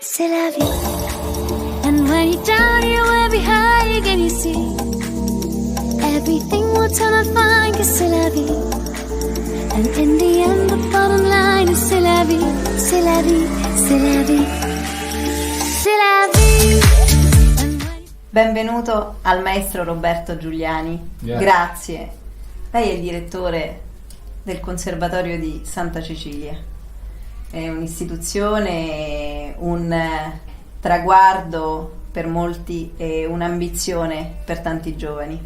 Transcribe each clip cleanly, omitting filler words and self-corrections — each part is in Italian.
C'est la vie. And when you're down, you will be high again, you see. Everything will turn out fine, cause c'est la vie. And in the end, the bottom line is c'est la vie, c'est la vie, c'est la vie, c'est la vie. Benvenuto al maestro Roberto Giuliani. Grazie. Lei è il direttore del Conservatorio di Santa Cecilia. È un'istituzione, un traguardo per molti e un'ambizione per tanti giovani.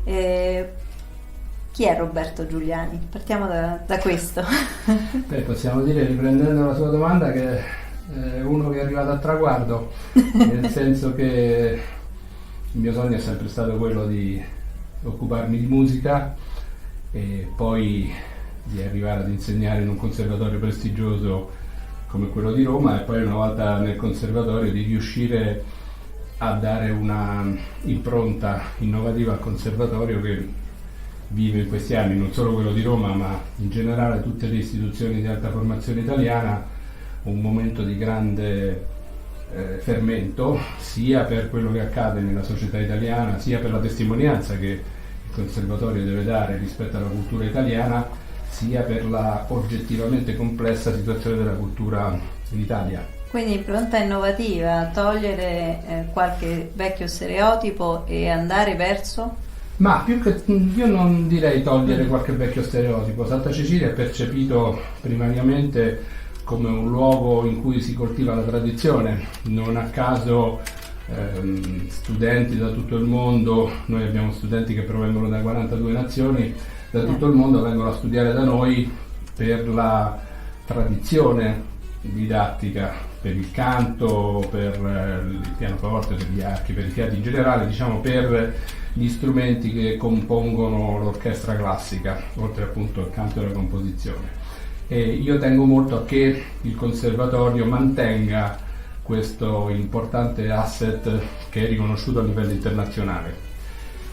Chi è Roberto Giuliani? Partiamo da questo. Possiamo dire, riprendendo la sua domanda, che è uno che è arrivato al traguardo, nel senso che il mio sogno è sempre stato quello di occuparmi di musica e poi di arrivare ad insegnare in un conservatorio prestigioso come quello di Roma, e poi una volta nel conservatorio di riuscire a dare una impronta innovativa al conservatorio che vive in questi anni, non solo quello di Roma ma in generale tutte le istituzioni di alta formazione italiana, un momento di grande fermento, sia per quello che accade nella società italiana, sia per la testimonianza che il conservatorio deve dare rispetto alla cultura italiana, sia per la oggettivamente complessa situazione della cultura in Italia. Quindi pronta innovativa, togliere qualche vecchio stereotipo e andare verso? Ma più che io non direi togliere qualche vecchio stereotipo. Santa Cecilia è percepito primariamente come un luogo in cui si coltiva la tradizione, non a caso studenti da tutto il mondo, noi abbiamo studenti che provengono da 42 nazioni, da tutto il mondo vengono a studiare da noi per la tradizione didattica, per il canto, per il pianoforte, per gli archi, per i fiati in generale, diciamo per gli strumenti che compongono l'orchestra classica, oltre appunto al canto e alla composizione. E io tengo molto a che il conservatorio mantenga questo importante asset che è riconosciuto a livello internazionale.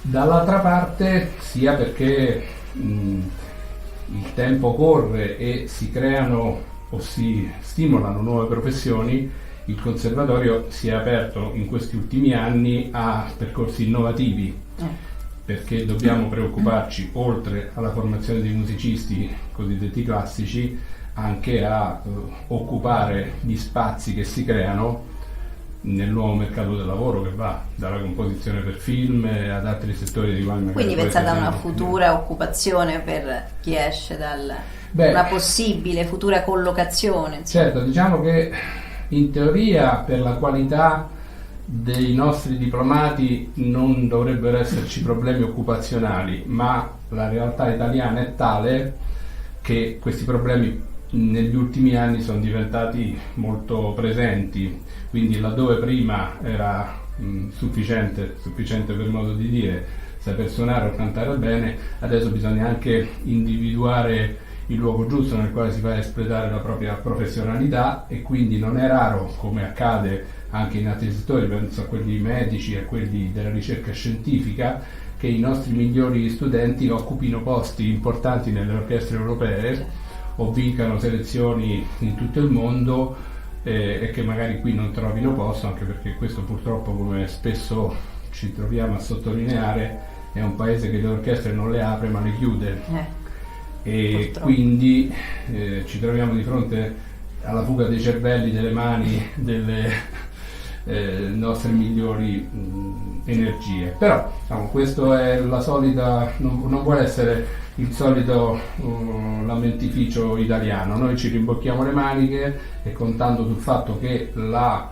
Dall'altra parte, sia perché il tempo corre e si creano o si stimolano nuove professioni, il conservatorio si è aperto in questi ultimi anni a percorsi innovativi, perché dobbiamo preoccuparci, oltre alla formazione dei musicisti cosiddetti classici, anche a occupare gli spazi che si creano nel nuovo mercato del lavoro, che va dalla composizione per film ad altri settori di cui quindi pensate a una futura occupazione per chi esce una possibile futura collocazione, insomma. Certo, diciamo che in teoria per la qualità dei nostri diplomati non dovrebbero esserci problemi occupazionali, ma la realtà italiana è tale che questi problemi negli ultimi anni sono diventati molto presenti, quindi laddove prima era sufficiente per modo di dire saper suonare o cantare bene, adesso bisogna anche individuare il luogo giusto nel quale si fa espletare la propria professionalità, e quindi non è raro, come accade anche in altri settori, penso a quelli medici, a quelli della ricerca scientifica, che i nostri migliori studenti occupino posti importanti nelle orchestre europee o vincano selezioni in tutto il mondo e che magari qui non trovino posto, anche perché questo purtroppo, come spesso ci troviamo a sottolineare, è un paese che le orchestre non le apre ma le chiude, e purtroppo. Quindi ci troviamo di fronte alla fuga dei cervelli, delle mani, delle nostre migliori energie. Però diciamo, questo è la solita, non vuole essere il solito lamentificio italiano. Noi ci rimbocchiamo le maniche e, contando sul fatto che la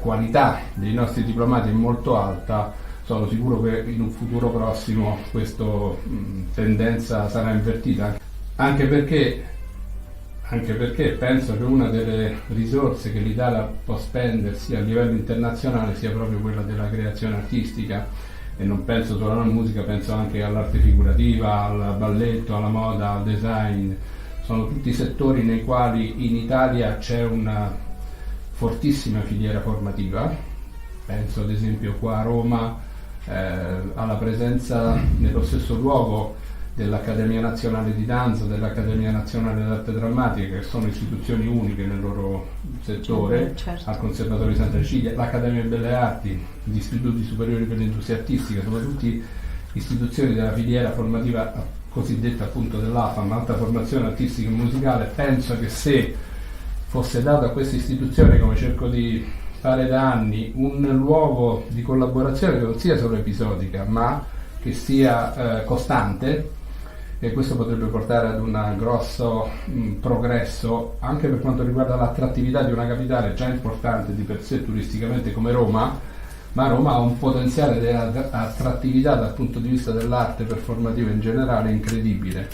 qualità dei nostri diplomati è molto alta, sono sicuro che in un futuro prossimo questa tendenza sarà invertita, anche perché penso che una delle risorse che l'Italia può spendersi a livello internazionale sia proprio quella della creazione artistica, e non penso solo alla musica, penso anche all'arte figurativa, al balletto, alla moda, al design. Sono tutti settori nei quali in Italia c'è una fortissima filiera formativa. Penso ad esempio qua a Roma alla presenza nello stesso luogo dell'Accademia Nazionale di Danza, dell'Accademia Nazionale d'Arte Drammatica, che sono istituzioni uniche nel loro settore, certo. Al Conservatorio di Santa Cecilia, l'Accademia delle Belle Arti, gli Istituti Superiori per l'Industria Artistica, sono tutti istituzioni della filiera formativa cosiddetta appunto dell'AFAM, Alta Formazione Artistica e Musicale. Penso che se fosse dato a queste istituzioni, come cerco di fare da anni, un luogo di collaborazione che non sia solo episodica ma che sia costante, e questo potrebbe portare ad un grosso progresso anche per quanto riguarda l'attrattività di una capitale già importante di per sé turisticamente come Roma, ma Roma ha un potenziale di attrattività dal punto di vista dell'arte performativa in generale incredibile,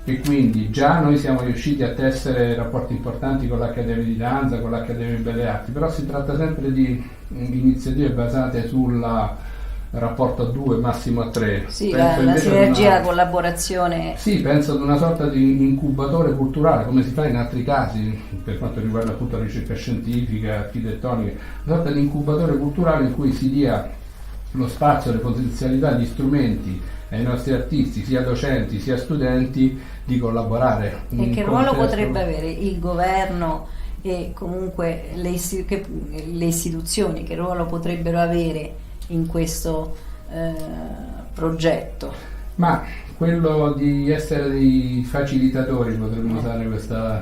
e quindi già noi siamo riusciti a tessere rapporti importanti con l'Accademia di Danza, con l'Accademia di Belle Arti, però si tratta sempre di iniziative basate sul rapporto a 2, massimo a 3. Sì, la sinergia, la collaborazione. Sì, penso ad una sorta di incubatore culturale, come si fa in altri casi per quanto riguarda appunto la ricerca scientifica, architettonica, una sorta di incubatore culturale in cui si dia lo spazio, le potenzialità, gli strumenti ai nostri artisti, sia docenti sia studenti, di collaborare. E che ruolo potrebbe avere il governo e comunque le istituzioni, che ruolo potrebbero avere in questo progetto? Ma quello di essere dei facilitatori, potremmo usare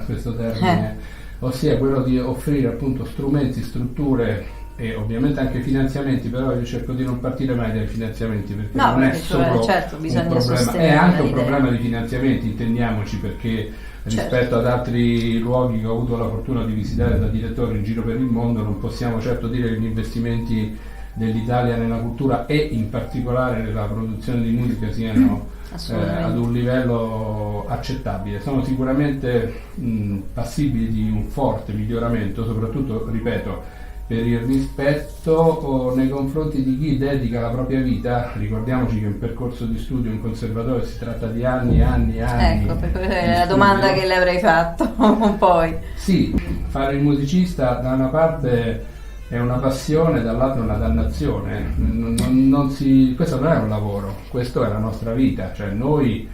questo termine, ossia quello di offrire appunto strumenti, strutture e ovviamente anche finanziamenti, però io cerco di non partire mai dai finanziamenti, perché non è solo certo, un problema, è anche un problema di finanziamenti, intendiamoci, perché rispetto ad altri luoghi che ho avuto la fortuna di visitare da direttore in giro per il mondo, non possiamo certo dire che gli investimenti dell'Italia nella cultura e in particolare nella produzione di musica siano ad un livello accettabile. Sono sicuramente passibili di un forte miglioramento, soprattutto, ripeto, per il rispetto nei confronti di chi dedica la propria vita. Ricordiamoci che un percorso di studio in conservatorio si tratta di anni. Ecco, perché è la domanda che le avrei fatto poi. Sì, fare il musicista da una parte è una passione, dall'altro una dannazione. Questo non è un lavoro, questo è la nostra vita, cioè noi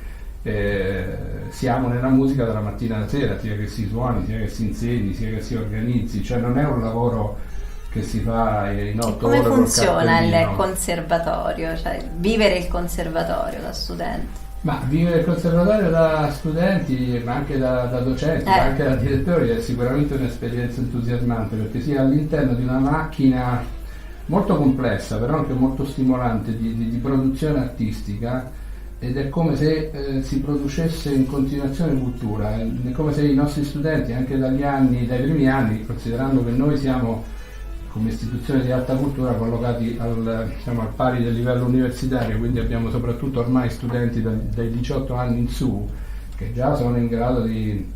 siamo nella musica dalla mattina alla sera, sia che si suoni, sia che si insegni, sia che si organizzi, cioè non è un lavoro che si fa in 8 ore. Come funziona il conservatorio, cioè vivere il conservatorio da studente? Ma vivere il conservatorio da studenti, ma anche da docenti, ma anche da direttori, è sicuramente un'esperienza entusiasmante, perché si è all'interno di una macchina molto complessa, però anche molto stimolante di produzione artistica, ed è come se si producesse in continuazione cultura, è come se i nostri studenti, anche dai primi anni, considerando che noi siamo come istituzione di alta cultura collocati al pari del livello universitario, quindi abbiamo soprattutto ormai studenti dai 18 anni in su, che già sono in grado di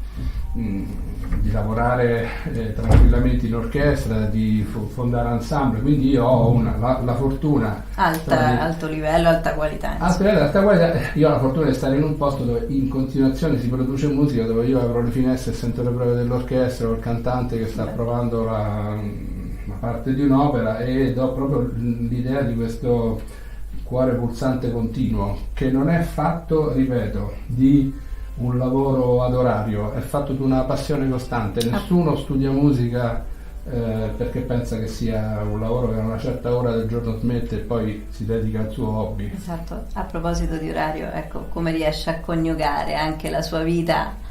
lavorare tranquillamente in orchestra, di fondare ensemble, quindi io ho la fortuna alto livello, alta qualità. Alta qualità. Io ho la fortuna di stare in un posto dove in continuazione si produce musica, dove io apro le finestre e sento le prove dell'orchestra o il cantante che sta provando la parte di un'opera, e do proprio l'idea di questo cuore pulsante continuo, che non è fatto, ripeto, di un lavoro ad orario, è fatto di una passione costante. Nessuno studia musica perché pensa che sia un lavoro che a una certa ora del giorno smette e poi si dedica al suo hobby. Esatto. A proposito di orario, ecco, come riesce a coniugare anche la sua vita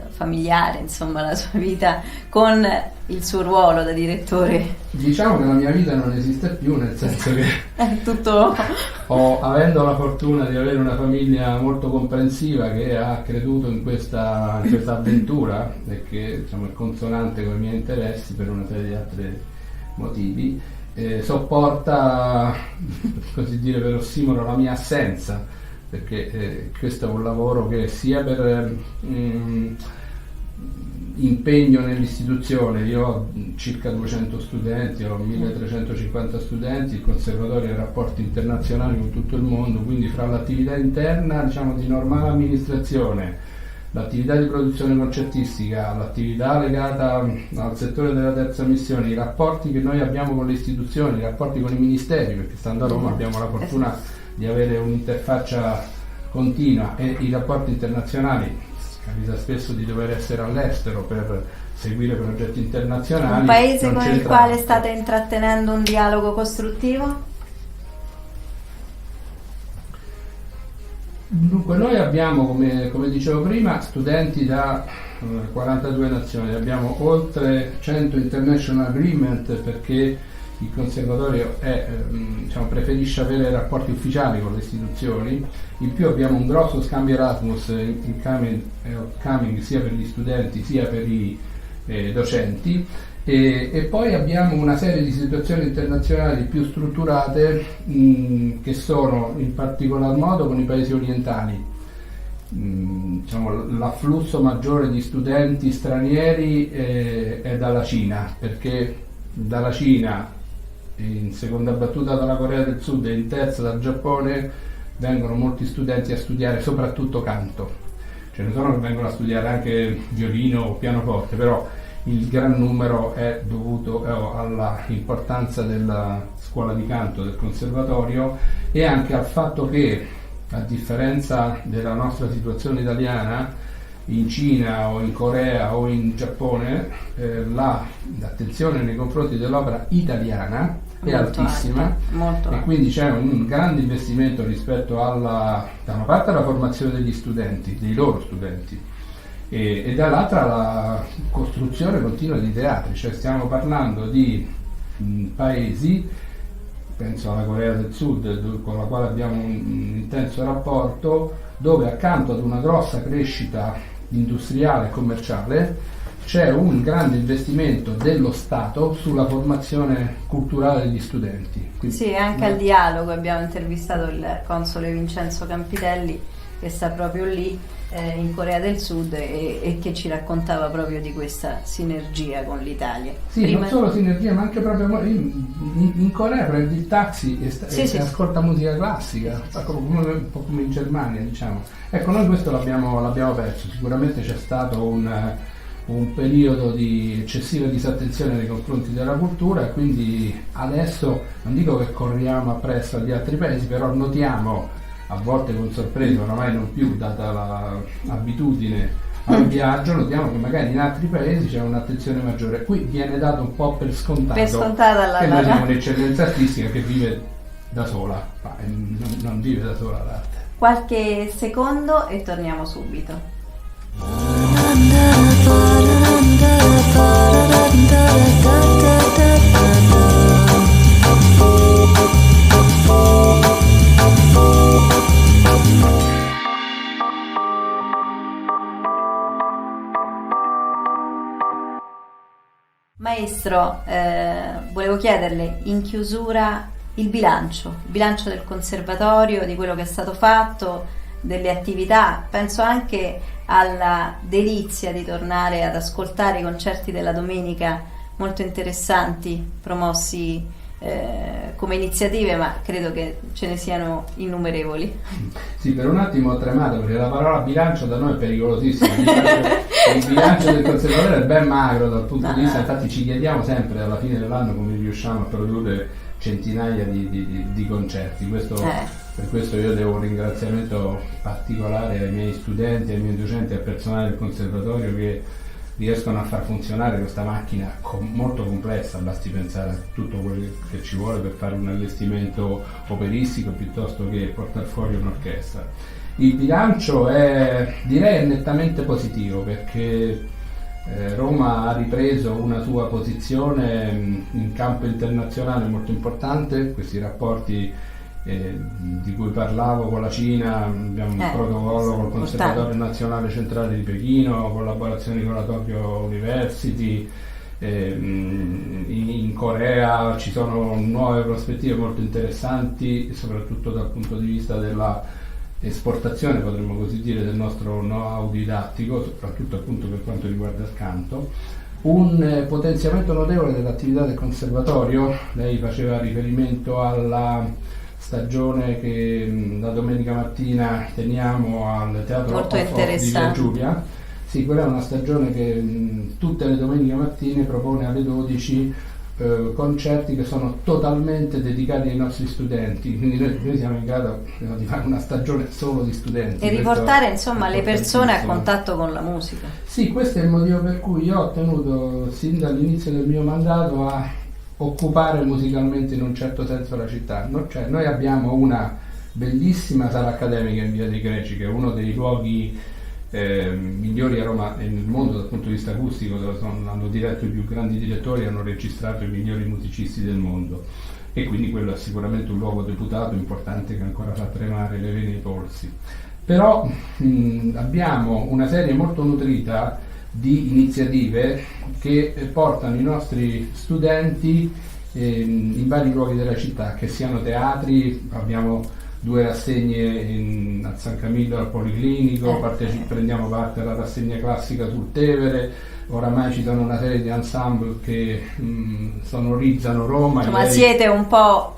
familiare, insomma la sua vita, con il suo ruolo da direttore? Diciamo che la mia vita non esiste più, nel senso che è tutto avendo la fortuna di avere una famiglia molto comprensiva che ha creduto in questa avventura e che è consonante con i miei interessi per una serie di altri motivi, sopporta, per così dire, per ossimoro, la mia assenza, perché questo è un lavoro che sia per impegno nell'istituzione, io ho circa 200 studenti, ho 1350 studenti, il conservatorio ha rapporti internazionali con tutto il mondo, quindi fra l'attività interna, di normale amministrazione, l'attività di produzione concertistica, l'attività legata al settore della terza missione, i rapporti che noi abbiamo con le istituzioni, i rapporti con i ministeri, perché stando a Roma abbiamo la fortuna di avere un'interfaccia continua, e i rapporti internazionali, capita spesso di dover essere all'estero per seguire progetti internazionali. Un paese con il quale state intrattenendo un dialogo costruttivo? Dunque, noi abbiamo, come dicevo prima, studenti da 42 nazioni, abbiamo oltre 100 international agreement, perché il conservatorio preferisce avere rapporti ufficiali con le istituzioni. In più abbiamo un grosso scambio Erasmus incoming sia per gli studenti sia per i docenti, e poi abbiamo una serie di situazioni internazionali più strutturate che sono in particolar modo con i paesi orientali. L'afflusso maggiore di studenti stranieri è dalla Cina, perché dalla Cina, in seconda battuta dalla Corea del Sud e in terza dal Giappone vengono molti studenti a studiare soprattutto canto. Ce ne sono che vengono a studiare anche violino o pianoforte, però il gran numero è dovuto alla importanza della scuola di canto del conservatorio, e anche al fatto che, a differenza della nostra situazione italiana, in Cina o in Corea o in Giappone l'attenzione nei confronti dell'opera italiana è molto altissima, alta, molto e alta. quindi c'è un grande investimento rispetto da una parte alla formazione degli studenti, dei loro studenti, e dall'altra la costruzione continua di teatri. Cioè stiamo parlando di paesi, penso alla Corea del Sud, con la quale abbiamo un intenso rapporto, dove accanto ad una grossa crescita industriale e commerciale c'è un grande investimento dello Stato sulla formazione culturale degli studenti. Quindi, sì, anche al dialogo abbiamo intervistato il console Vincenzo Campitelli, che sta proprio lì in Corea del Sud, e che ci raccontava proprio di questa sinergia con l'Italia. Sì, non solo sinergia, ma anche proprio in Corea prendi il taxi e ascolta musica classica, un po' come in Germania, diciamo. Ecco, noi questo l'abbiamo perso. Sicuramente c'è stato un periodo di eccessiva disattenzione nei confronti della cultura, e quindi adesso non dico che corriamo appresso agli altri paesi, però notiamo, a volte con sorpresa, oramai non più data l'abitudine al viaggio, notiamo che magari in altri paesi c'è un'attenzione maggiore. Qui viene dato un po' per scontato che noi siamo un'eccellenza artistica che vive da sola, ma non vive da sola l'arte. Qualche secondo e torniamo subito. Maestro, volevo chiederle in chiusura il bilancio del conservatorio, di quello che è stato fatto, delle attività. Penso anche alla delizia di tornare ad ascoltare i concerti della domenica, molto interessanti, promossi come iniziative, ma credo che ce ne siano innumerevoli. Sì, per un attimo ho tremato, perché la parola bilancio da noi è pericolosissima. Il bilancio del conservatorio è ben magro dal punto di vista, infatti ci chiediamo sempre alla fine dell'anno come riusciamo a produrre centinaia di concerti. Per questo io devo un ringraziamento particolare ai miei studenti, ai miei docenti, al personale del conservatorio, che riescono a far funzionare questa macchina molto complessa. Basti pensare a tutto quello che ci vuole per fare un allestimento operistico piuttosto che portare fuori un'orchestra. Il bilancio è nettamente positivo, perché Roma ha ripreso una sua posizione in campo internazionale molto importante. Questi rapporti di cui parlavo con la Cina, abbiamo un protocollo col Conservatorio Nazionale Centrale di Pechino, collaborazioni con la Tokyo University, in Corea ci sono nuove prospettive molto interessanti, soprattutto dal punto di vista della esportazione, potremmo così dire, del nostro know-how didattico, soprattutto appunto per quanto riguarda il canto. Un potenziamento notevole dell'attività del conservatorio. Lei faceva riferimento alla stagione che la domenica mattina teniamo al Teatro Off di Via Giulia. Sì, quella è una stagione che tutte le domeniche mattine propone alle 12 concerti che sono totalmente dedicati ai nostri studenti, quindi noi siamo in grado di fare una stagione solo di studenti e riportare insomma le persone a contatto con la musica. Sì, questo è il motivo per cui io ho tenuto sin dall'inizio del mio mandato a occupare musicalmente in un certo senso la città. Cioè, noi abbiamo una bellissima sala accademica in Via dei Greci, che è uno dei luoghi migliori a Roma e nel mondo dal punto di vista acustico, dove hanno diretto i più grandi direttori, hanno registrato i migliori musicisti del mondo, e quindi quello è sicuramente un luogo deputato importante che ancora fa tremare le vene e i polsi. Però abbiamo una serie molto nutrita di iniziative che portano i nostri studenti in vari luoghi della città, che siano teatri. Abbiamo 2 rassegne a San Camillo al Policlinico, prendiamo parte alla rassegna classica sul Tevere, oramai ci sono una serie di ensemble che sonorizzano Roma. Ma siete un po'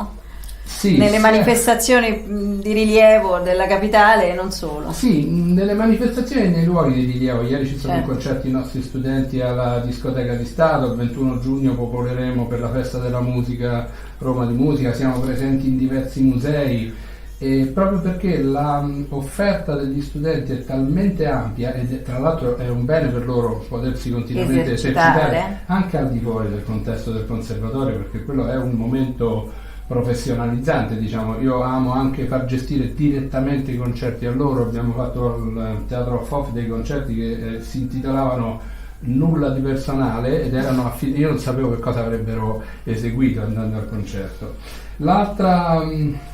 nelle manifestazioni di rilievo della capitale e non solo. Sì, nelle manifestazioni e nei luoghi di rilievo. Ieri ci sono i concerti dei nostri studenti alla discoteca di Stato, il 21 giugno popoleremo per la festa della musica Roma di Musica, siamo presenti in diversi musei. E proprio perché l'offerta degli studenti è talmente ampia, e tra l'altro è un bene per loro potersi continuamente esercitare anche al di fuori del contesto del conservatorio, perché quello è un momento professionalizzante, diciamo. Io amo anche far gestire direttamente i concerti a loro. Abbiamo fatto al Teatro Fof dei concerti che si intitolavano Nulla di personale, ed erano io non sapevo che cosa avrebbero eseguito andando al concerto. L'altra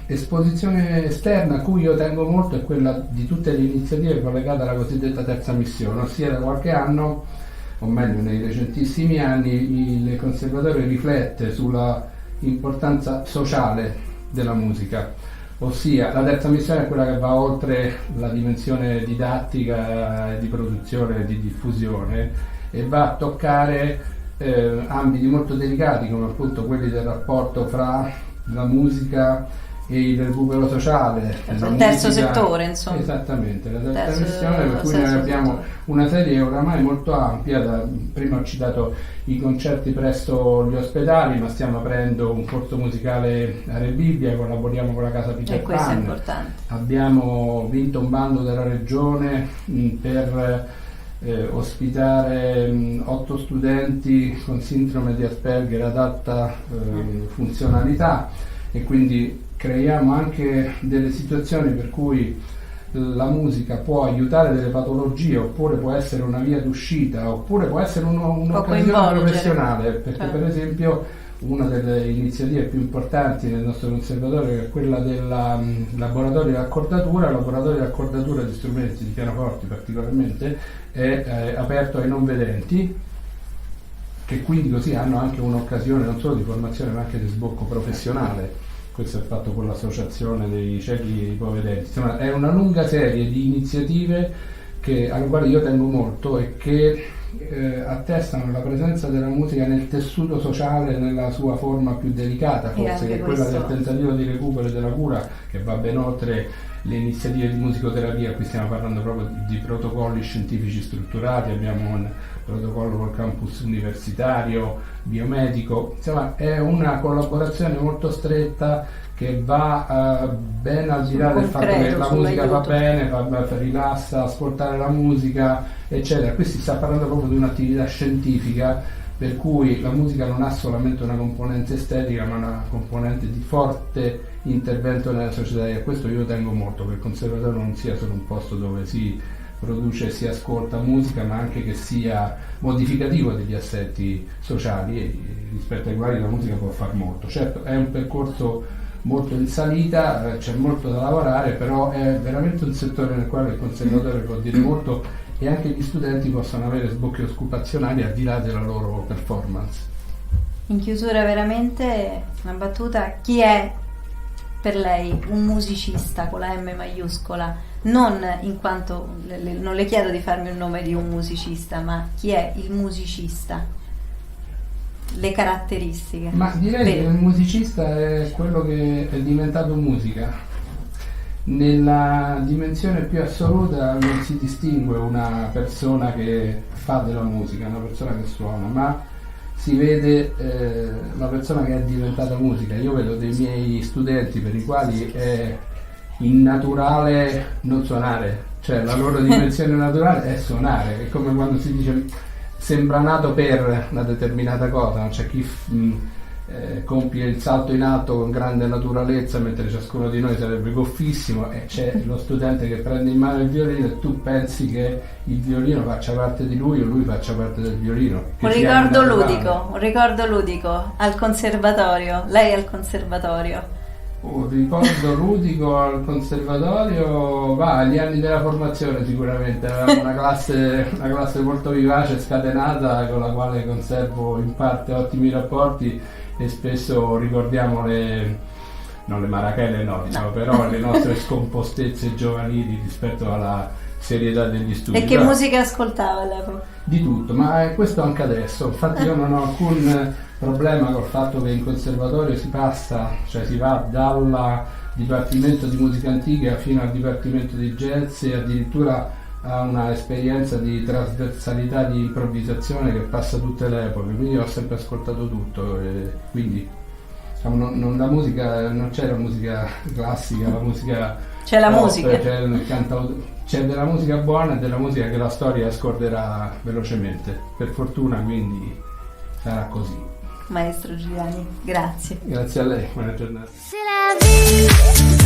esposizione esterna a cui io tengo molto è quella di tutte le iniziative collegate alla cosiddetta terza missione, ossia da qualche anno, o meglio nei recentissimi anni, il conservatorio riflette sulla importanza sociale della musica, ossia la terza missione è quella che va oltre la dimensione didattica, di produzione e di diffusione, e va a toccare ambiti molto delicati, come appunto quelli del rapporto fra la musica e il recupero sociale, il terzo settore, insomma. Esattamente, la terza missione, per cui noi abbiamo una serie oramai molto ampia. Prima ho citato i concerti presso gli ospedali, ma stiamo aprendo un corso musicale a Re Bibbia, collaboriamo con la Casa Peter Pan. Questo è importante. Abbiamo vinto un bando della regione per ospitare 8 studenti con sindrome di Asperger ad alta funzionalità, e quindi creiamo anche delle situazioni per cui la musica può aiutare delle patologie, oppure può essere una via d'uscita, oppure può essere un'occasione professionale, perché per esempio una delle iniziative più importanti nel nostro conservatorio è quella del laboratorio di accordatura di strumenti di pianoforti, particolarmente è aperto ai non vedenti, che quindi così hanno anche un'occasione non solo di formazione ma anche di sbocco professionale. Questo è fatto con l'associazione dei ciechi e ipovedenti. Insomma, è una lunga serie di iniziative alle quali io tengo molto e che attestano la presenza della musica nel tessuto sociale nella sua forma più delicata, forse, che è quella del tentativo di recupero e della cura, che va ben oltre le iniziative di musicoterapia. Qui stiamo parlando proprio di protocolli scientifici strutturati, abbiamo un protocollo col campus universitario, biomedico. Insomma, è una collaborazione molto stretta che va ben al di là del fatto che la musica fa bene, rilassa, ascoltare la musica, eccetera. Qui si sta parlando proprio di un'attività scientifica, per cui la musica non ha solamente una componente estetica, ma una componente di forte intervento nella società, e a questo io tengo molto, che il conservatorio non sia solo un posto dove si produce e si ascolta musica, ma anche che sia modificativo degli assetti sociali rispetto ai quali la musica può far molto. Certo, è un percorso molto in salita, c'è molto da lavorare, però è veramente un settore nel quale il conservatorio può dire molto, e anche gli studenti possono avere sbocchi occupazionali al di là della loro performance. In chiusura, veramente una battuta: chi è per lei un musicista con la M maiuscola? Non in quanto non le chiedo di farmi un nome di un musicista, ma chi è il musicista? Le caratteristiche. Ma direi che il musicista è quello che è diventato musica. Nella dimensione più assoluta non si distingue una persona che fa della musica, una persona che suona, ma si vede una persona che è diventata musica. Io vedo dei miei studenti per i quali è innaturale non suonare, cioè la loro dimensione naturale è suonare, è come quando si dice sembra nato per una determinata cosa, no? C'è chi compie il salto in alto con grande naturalezza, mentre ciascuno di noi sarebbe goffissimo, e c'è lo studente che prende in mano il violino e tu pensi che il violino faccia parte di lui o lui faccia parte del violino. Un ricordo ludico al conservatorio, lei al conservatorio. Un ricordo ludico al conservatorio, agli anni della formazione sicuramente, avevamo una classe molto vivace, scatenata, con la quale conservo in parte ottimi rapporti e spesso ricordiamo non le marachelle diciamo, però le nostre scompostezze giovanili rispetto alla serietà degli studi. E che musica ascoltava all'epoca? Di tutto, ma questo anche adesso, infatti io non ho alcun problema col fatto che in conservatorio si passa, cioè si va dal dipartimento di musica antica fino al dipartimento di jazz e addirittura a una esperienza di trasversalità, di improvvisazione che passa tutte le epoche, quindi ho sempre ascoltato tutto, e quindi diciamo, non c'è la musica classica, la musica c'è la musica, c'è della musica buona e della musica che la storia scorderà velocemente, per fortuna, quindi sarà così. Maestro Giuliani, grazie. Grazie a lei, buona giornata. C'est la vie.